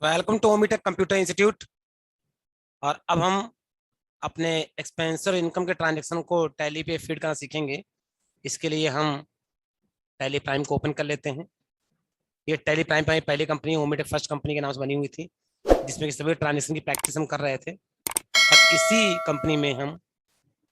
Welcome to Omitech computer institute. और अब हम अपने एक्सपेंस और इनकम के ट्रांजेक्शन को टैली पे फीड करना सीखेंगे। इसके लिए हम टैली प्राइम को ओपन कर लेते हैं। ये टैली प्राइम हमारी पहली कंपनी ओमीटेक फर्स्ट कंपनी के नाम से बनी हुई थी, जिसमें कि सभी ट्रांजेक्शन की प्रैक्टिस हम कर रहे थे। और इसी कंपनी में हम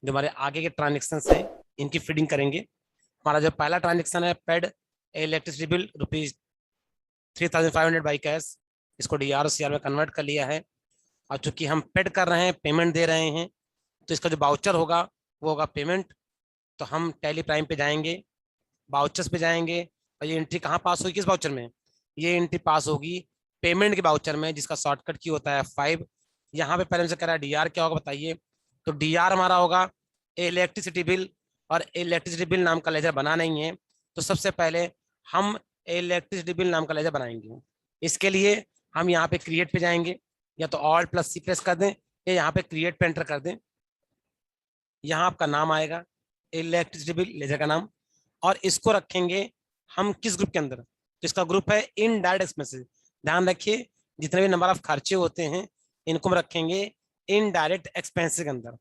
जो हमारे आगे के ट्रांजेक्शन हैं इनकी फीडिंग करेंगे। हमारा जो पहला ट्रांजेक्शन है paid electricity bill ₹3,500 by cash, इसको डीआर और सीआर में कन्वर्ट कर लिया है। और चूंकि हम पेड कर रहे हैं, पेमेंट दे रहे हैं, तो इसका जो बाउचर होगा वो होगा पेमेंट। तो हम टैली प्राइम पे जाएंगे, बाउचर्स पे जाएंगे, और ये एंट्री कहाँ पास होगी, किस बाउचर में? ये एंट्री पास होगी पेमेंट के बाउचर में, जिसका शॉर्टकट की होता है F5। यहाँ पे पहले हमसे कह रहा है डीआर क्या होगा बताइए। तो डीआर हमारा होगा इलेक्ट्रिसिटी बिल, और इलेक्ट्रिसिटी बिल नाम का लेजर बना नहीं है, तो सबसे पहले हम इलेक्ट्रिसिटी बिल नाम का लेजर बनाएंगे। इसके लिए हम यहाँ पे क्रिएट पे जाएंगे, या तो Alt+C प्रेस कर दें, या यहाँ पे क्रिएट पे एंटर कर दें। यहाँ आपका नाम आएगा, इलेक्ट्रिसिटी बिल लेजर का नाम, और इसको रखेंगे हम किस ग्रुप के अंदर? तो इसका ग्रुप है इनडायरेक्ट एक्सपेंसेस। ध्यान रखिए, जितने भी नंबर ऑफ खर्चे होते हैं इनको हम रखेंगे इनडायरेक्ट एक्सपेंसेस के अंदर।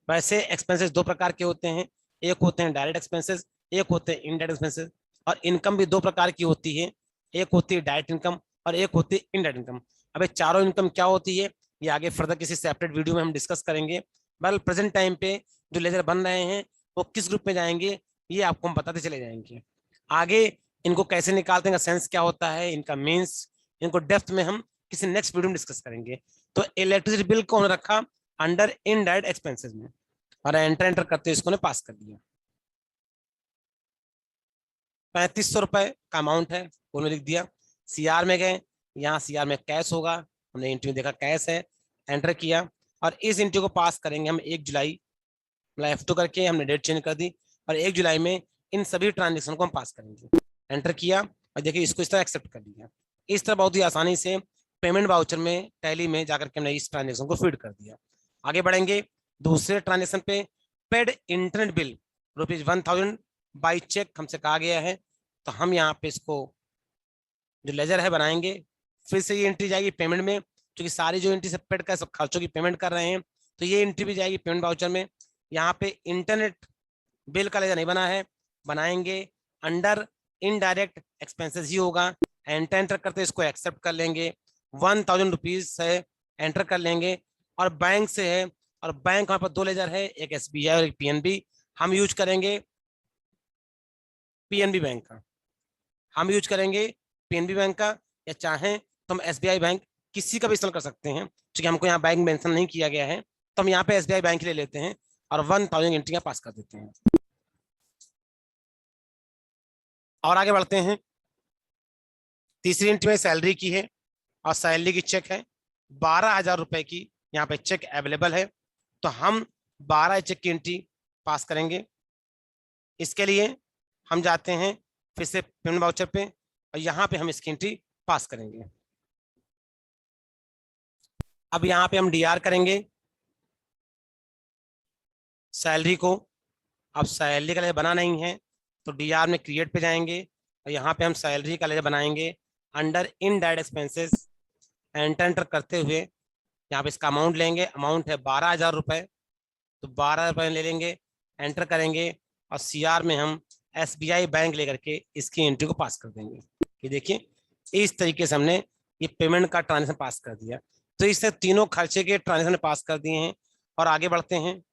वैसे एक्सपेंसेस दो प्रकार के होते हैं, एक होते हैं डायरेक्ट एक्सपेंसेस, एक होते हैं इनडायरेक्ट एक्सपेंसेस। और इनकम भी दो प्रकार की होती है, एक होती है डायरेक्ट इनकम और एक होती है इनडायरेक्ट इनकम। अब ये चारों इनकम क्या होती है ये आगे फर्दर किसी सेपरेट वीडियो में हम डिस्कस करेंगे। बल प्रेजेंट टाइम पे जो लेजर बन रहे हैं वो किस ग्रुप में जाएंगे ये आपको हम बताते चले जाएंगे। आगे इनको कैसे निकालते हैं, सेंस क्या होता है, इनका मीन्स, इनको डेप्थ में हम किसी नेक्स्ट वीडियो में डिस्कस करेंगे। तो इलेक्ट्रिसिटी बिल को हमने रखा अंडर इनडायरेक्ट एक्सपेंसेस में, और एंटर एंटर करते इसको ने पास कर दिया। ₹3500 का अमाउंट है, वो लिख दिया। सीआर में गए, यहाँ सीआर में कैश होगा, हमने इंट्री में देखा कैश है, एंटर किया। और इस इंट्री को पास करेंगे हम 1 जुलाई, मतलब F2 करके हमने डेट चेंज कर दी, और 1 जुलाई में इन सभी ट्रांजेक्शन को हम पास करेंगे। एंटर किया और देखिए इसको इस तरह एक्सेप्ट कर लिया। इस तरह बहुत ही आसानी से पेमेंट वाउचर में टैली में जाकर के हमने इस ट्रांजेक्शन को फीड कर दिया। आगे बढ़ेंगे दूसरे ट्रांजेक्शन पे। Paid internet bill ₹1000 by cheque हमसे कहा गया है, तो हम यहाँ पे इसको जो लेजर है बनाएंगे। फिर से ये एंट्री जाएगी पेमेंट में, क्योंकि सारी जो एंट्री से पेड कर सब खर्चों की पेमेंट कर रहे हैं, तो ये एंट्री भी जाएगी पेमेंट वाउचर में। यहाँ पे इंटरनेट बिल का लेजर नहीं बना है, बनाएंगे अंडर इनडायरेक्ट एक्सपेंसेस ही होगा। एंटर एंटर करते इसको एक्सेप्ट कर लेंगे। ₹1000 है, एंटर कर लेंगे। और बैंक से है, और बैंक हमारे पास दो लेजर है, एक SBI और एक PNB। हम यूज करेंगे PNB बैंक का, हम यूज करेंगे PNB बैंक का, या चाहें तो हम SBI बैंक किसी का भी इस्तेमाल कर सकते हैं, क्योंकि हमको यहाँ बैंक मेंशन नहीं किया गया है, तो हम यहाँ पे SBI बैंक ले लेते हैं और 1000 एंट्रियां पास कर देते हैं। और आगे बढ़ते हैं। तीसरी एंट्री में सैलरी की है, और सैलरी की चेक है ₹12,000 की, यहाँ पे चेक अवेलेबल है, तो हम 12 चेक की एंट्री पास करेंगे। इसके लिए हम जाते हैं फिर से पेमेंट वाउचर पे, और यहाँ पे हम इसकी एंट्री पास करेंगे। अब यहाँ पे हम डीआर करेंगे सैलरी को। अब सैलरी का लेजर बना नहीं है, तो डीआर में क्रिएट पे जाएंगे, और यहाँ पे हम सैलरी का लेजर बनाएंगे under indirect expenses. Enter enter करते हुए यहाँ पे इसका अमाउंट लेंगे, अमाउंट है ₹12,000, तो ₹12,000 ले लेंगे, एंटर करेंगे। और सीआर में हम SBI बैंक लेकर के इसकी एंट्री को पास कर देंगे। ये देखिए इस तरीके से हमने ये पेमेंट का ट्रांजेक्शन पास कर दिया। तो इससे तीनों खर्चे के ट्रांजेक्शन पास कर दिए हैं। और आगे बढ़ते हैं,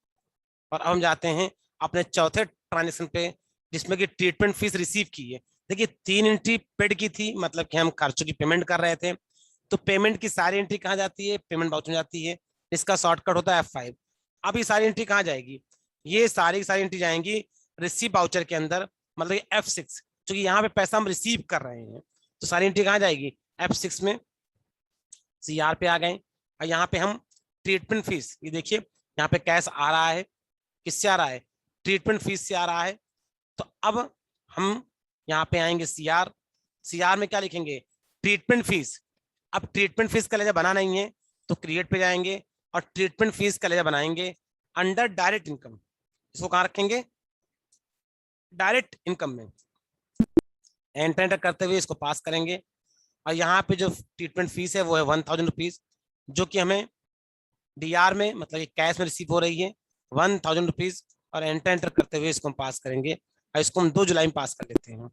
और अब हम जाते हैं अपने चौथे ट्रांजेक्शन पे, जिसमें कि ट्रीटमेंट फीस रिसीव की है। देखिए 3 एंट्री पेड की थी, मतलब कि हम खर्चों की पेमेंट कर रहे थे, तो पेमेंट की सारी एंट्री कहाँ जाती है? पेमेंट बाउचर में जाती है, इसका शॉर्टकट होता है F5। अब ये सारी एंट्री कहाँ जाएगी? ये सारी की सारी एंट्री जाएंगी रिसीव बाउचर के अंदर, मतलब F6, क्योंकि यहाँ पे पैसा हम रिसीव कर रहे हैं, तो सारी एंट्री कहाँ जाएगी? F6 में। CR पे आ गए, और यहाँ पे हम ट्रीटमेंट फीस, ये देखिए यहाँ पे कैश आ रहा है, किससे आ रहा है? ट्रीटमेंट फीस से आ रहा है। तो अब हम यहाँ पे आएंगे सीआर, सीआर में क्या लिखेंगे? Treatment fees. अब ट्रीटमेंट फीस का लेजर बना नहीं है, तो क्रिएट पे जाएंगे और ट्रीटमेंट फीस का लेजर बनाएंगे अंडर डायरेक्ट इनकम। इसको कहाँ रखेंगे? डायरेक्ट इनकम में। एंटर एंटर करते हुए इसको पास करेंगे, और यहाँ पे जो ट्रीटमेंट फीस है वो है 1000 रुपीज, जो कि हमें डीआर में मतलब कैश में रिसीव हो रही है 1000 रुपीज। और एंटर करते हुए इसको हम पास करेंगे, और इसको हम 2 जुलाई में पास कर लेते हैं।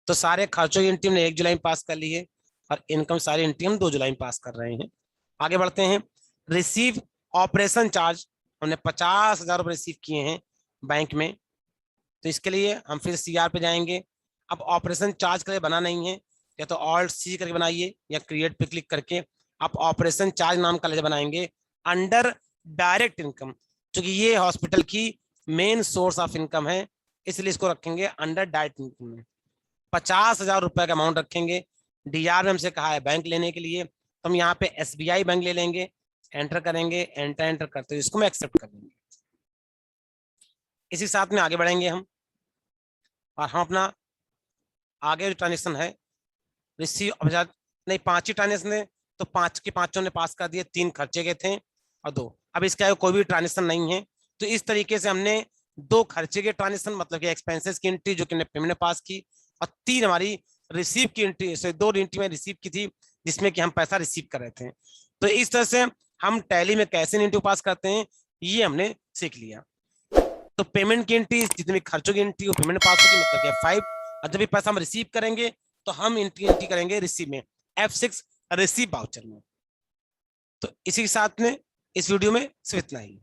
तो सारे खर्चों की एंट्री हमने 1 जुलाई में पास कर ली है, और इनकम सारी एंट्री हम 2 जुलाई में पास कर रहे हैं। आगे बढ़ते हैं। रिसीव ऑपरेशन चार्ज, हमने 50,000 रुपये रिसीव किए हैं बैंक में। तो इसके लिए हम फिर सीआर पे जाएंगे। अब ऑपरेशन चार्ज करके बना नहीं है, या तो ऑल्ट सी करके बनाइए या क्रिएट पे क्लिक करके आप ऑपरेशन चार्ज नाम का लेजर बनाएंगे अंडर डायरेक्ट इनकम, क्योंकि ये हॉस्पिटल की मेन सोर्स ऑफ इनकम है, इसलिए इसको रखेंगे अंडर डायरेक्ट इनकम में। 50,000 रुपए का अमाउंट रखेंगे। डीआर में हमसे कहा है बैंक लेने के लिए, तो हम यहाँ पे एसबीआई बैंक ले लेंगे, एंटर करेंगे, एंटर करते हुए इसको मैं एक्सेप्ट कर लेंगे। इसी साथ में आगे बढ़ेंगे हम, और हम अपना आगे जो ट्रांजेक्शन है रिसीव, नहीं 5 ही ट्रांजेक्शन है, तो 5 के 5 ने पास कर दिए, 3 खर्चे के थे और 2। अब इसका कोई भी ट्रांजेक्शन नहीं है, तो इस तरीके से हमने 2 खर्चे के ट्रांजेक्शन मतलब कि एक्सपेंसेस की एंट्री जो कि हमने पेमेंट पास की, और 3 हमारी रिसीव की एंट्री से 2 एंट्री में रिसीव की थी जिसमें कि हम पैसा रिसीव कर रहे थे। तो इस तरह से हम टैली में कैसे एंट्री पास करते हैं ये हमने सीख लिया। तो पेमेंट की एंट्री, जितनी भी खर्चों की एंट्री वो पेमेंट पास होगी मतलब कि F5, और जब भी पैसा हम रिसीव करेंगे तो हम एंट्री करेंगे रिसीव में, F6 रिसीव वाउचर में। तो इसी के साथ में इस वीडियो में सिर्फ इतना ही।